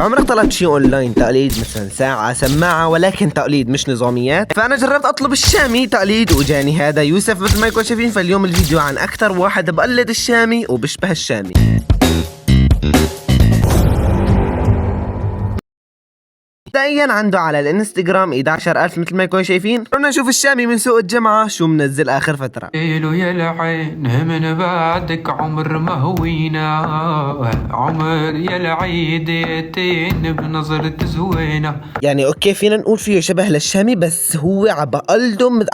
عمرك طلبت شيء اونلاين تقليد مثلا ساعة سماعة ولكن تقليد مش نظاميات؟ فانا جربت اطلب الشامي تقليد وجاني هذا يوسف مثل ما يكون شايفين. فاليوم الفيديو عن اكثر واحد بقلد الشامي وبشبه الشامي. مبدئيا عنده على الانستغرام 11000 مثل ما يكون شايفين. بدنا نشوف الشامي من سوق الجمعة شو منزل اخر فترة. إلو يا العين من بعدك عمر ما هوينا، عمر يا العيدتين بنظرة زوينة. يعني اوكي فينا نقول فيه شبه للشامي، بس هو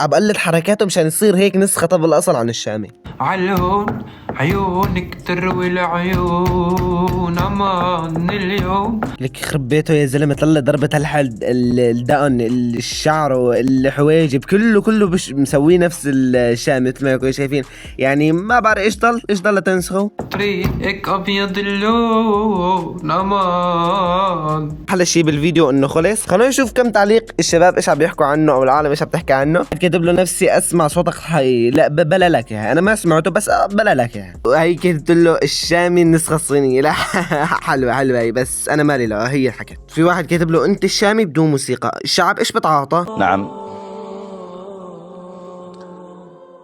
عبقلد حركاته مشان يصير هيك نسخة طب الاصل عن الشامي. عالهون عيونك تروي العيون امان اليوم. لك يخرب بيته يا زلمه، طلع ضربة الدقن الشعر والحواجب كله مسويه نفس الشام مثل ما يكونوا شايفين. يعني ما بعرف ايش ضل تنسخه. طريقك ابيض اللون امان. احلى شيء بالفيديو انه خلص. خلونا نشوف كم تعليق الشباب ايش عم بيحكوا عنه او العالم ايش عم تحكي عنه. كاتب له نفسي اسمع صوتك حي. لا بلا لك يعني. انا ما سمعته بس بلا لك يعني. هي كتبت له الشامي النسخة الصينية. لا حلوة هي، بس انا مالي. لا هي حكت. في واحد كاتب له انت الشامي بدون موسيقى. الشعب ايش بتعاطى؟ نعم،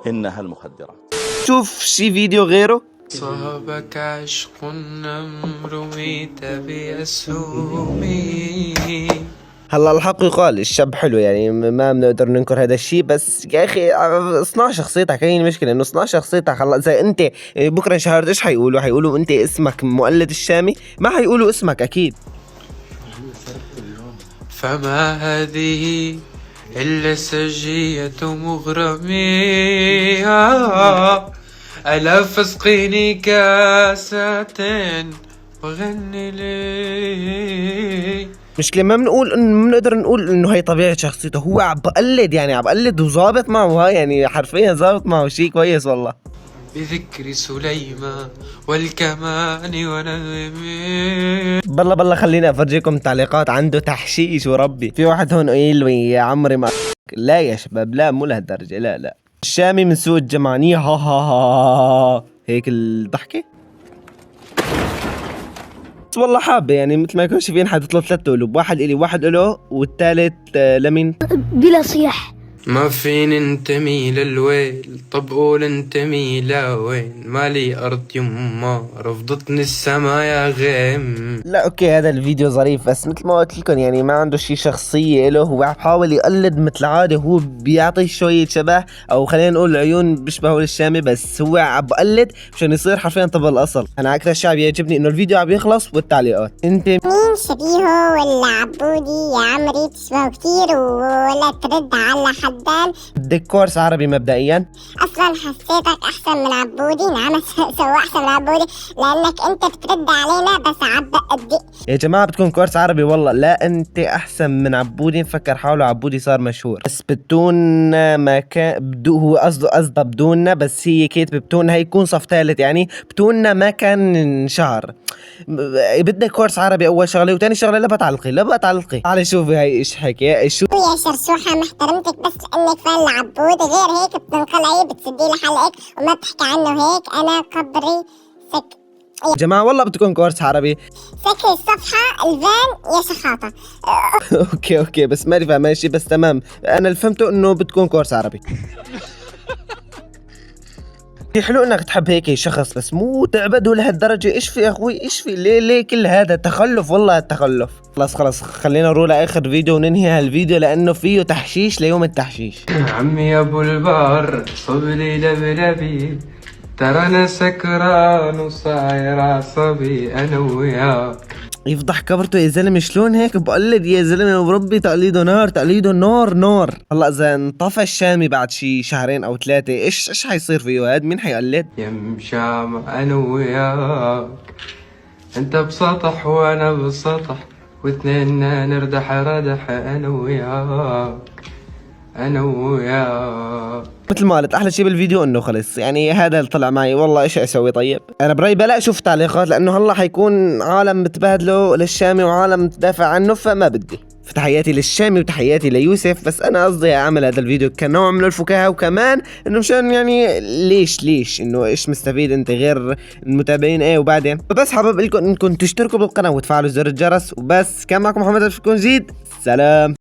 إنها المخدرات. شوف شي فيديو غيره. صابك عشق رميت بأسهمي. هلا الحق يقال الشاب حلو يعني ما بنقدر ننكر هذا الشيء، بس يا اخي اصنع شخصيتك. هي المشكله انه اصنع شخصيتك. هلا زي انت بكره انشهرت ايش حيقولوا انت اسمك مؤلد الشامي، ما حيقولوا اسمك اكيد. فما هذه إلا سجية مغرمي، ألا فاسقيني كاسات وغني لي. مشكلة ما بنقدر نقول انه هي طبيعة شخصيته. هو عم بقلد وظابط معه. يعني حرفيا ظابط معه شيء كويس والله. بذكر سليمان والكمان ونغمي. بالله خليني افرجيكم تعليقات عنده تحشيش وربي. في واحد هون قايل لي يا عمري ما لا يا شباب، لا مو لهالدرجة. لا الشامي من سوق الجمعانية. ها هيك الضحكة. والله حابة يعني مثل ما يكون شايفين حاطط له 3 قلوب، واحد إلي واحد له والثالث لمين؟ بلا صياح. ما فين انتمي للويل، طب قول انتمي لوين؟ مالي ارض يما رفضتني السما يا غيم. لا اوكي هذا الفيديو ظريف، بس مثل ما قلت لكم يعني ما عنده شي شخصية له. هو بحاول يقلد مثل عادة. هو بيعطي شوية شبه او خلينا نقول عيون بيشبهوا للشامي، بس هو عم بقلد مشان يصير حرفيا طبق الاصل. انا اكثر شيء بيعجبني انه الفيديو عم يخلص والتعليقات. انت مين شبيهه ولا عبودي يا عمري؟ بتشبهه كتير ولا ترد على حدان. بدك كورس عربي مبدئيا. اصلا حسيتك احسن من عبودي. نعم سوى احسن من عبودي لانك انت بترد علينا بس عبق قدي. يا جماعة بدكم كورس عربي والله. لا انت احسن من عبودي. مفكر حاله عبودي صار مشهور، بس بدون ما كان هو قصده بدوننا، بس هي كاتبه بدون. هي يكون صف ثالث يعني بدوننا ما كان انشهر. بدك كورس عربي اول شغله، وثاني شغله لا بتعلقي. تعالي شوفي هي ايش حكي. شو يا شرشوحه محترمتك بس لانك فان لعبود، غير هيك بتنقلعي بتسدي لي حلقك وما بتحكي عنه هيك. انا قبري سك يا جماعه والله بدكم كورس عربي. سكر الصفحه الفان يا شخاطه. اوكي بس ماني فاهم ماشي، بس تمام. انا اللي فهمته انه بدكم كورس عربي. حلو انك تحب هيك شخص، بس مو تعبده لهالدرجه. ايش في يا اخوي؟ ايش في؟ ليه كل هذا تخلف؟ والله التخلف. خلاص خلينا نروح لاخر فيديو وننهي هالفيديو لانه فيه تحشيش ليوم التحشيش. عمي يا ابو البر صب لي لبلبي، ترى انا سكران وصاير عصبي انا وياك. يفضح كبرته يا زلمه. شلون هيك بقلد يا زلمه؟ وربي تقليده نار. هلا اذا انطفى الشامي بعد شي 2 أو 3 ايش حيصير فيه؟ هاد مين حيقلد؟ يا مشام انا وياك، انت بسطح وانا بسطح، واثنين نردح ردح انا وياك. مثل ما قلت احلى شيء بالفيديو انه خلص. يعني هذا اللي طلع معي والله. ايش اسوي طيب؟ انا برايي بلا اشوف تعليقات، لانه هلا حيكون عالم متبادله للشامي وعالم تدافع عنه، فما بدي. فتحياتي للشامي وتحياتي ليوسف. بس انا قصدي اعمل هذا الفيديو كنوع من الفكاهه، وكمان انه مشان يعني ليش انه ايش مستفيد انت غير المتابعين ايه. وبعدين فبس حابب لكم انكم تشتركوا بالقناه وتفعلوا زر الجرس وبس. كان معكم محمد الفكون زيد، سلام.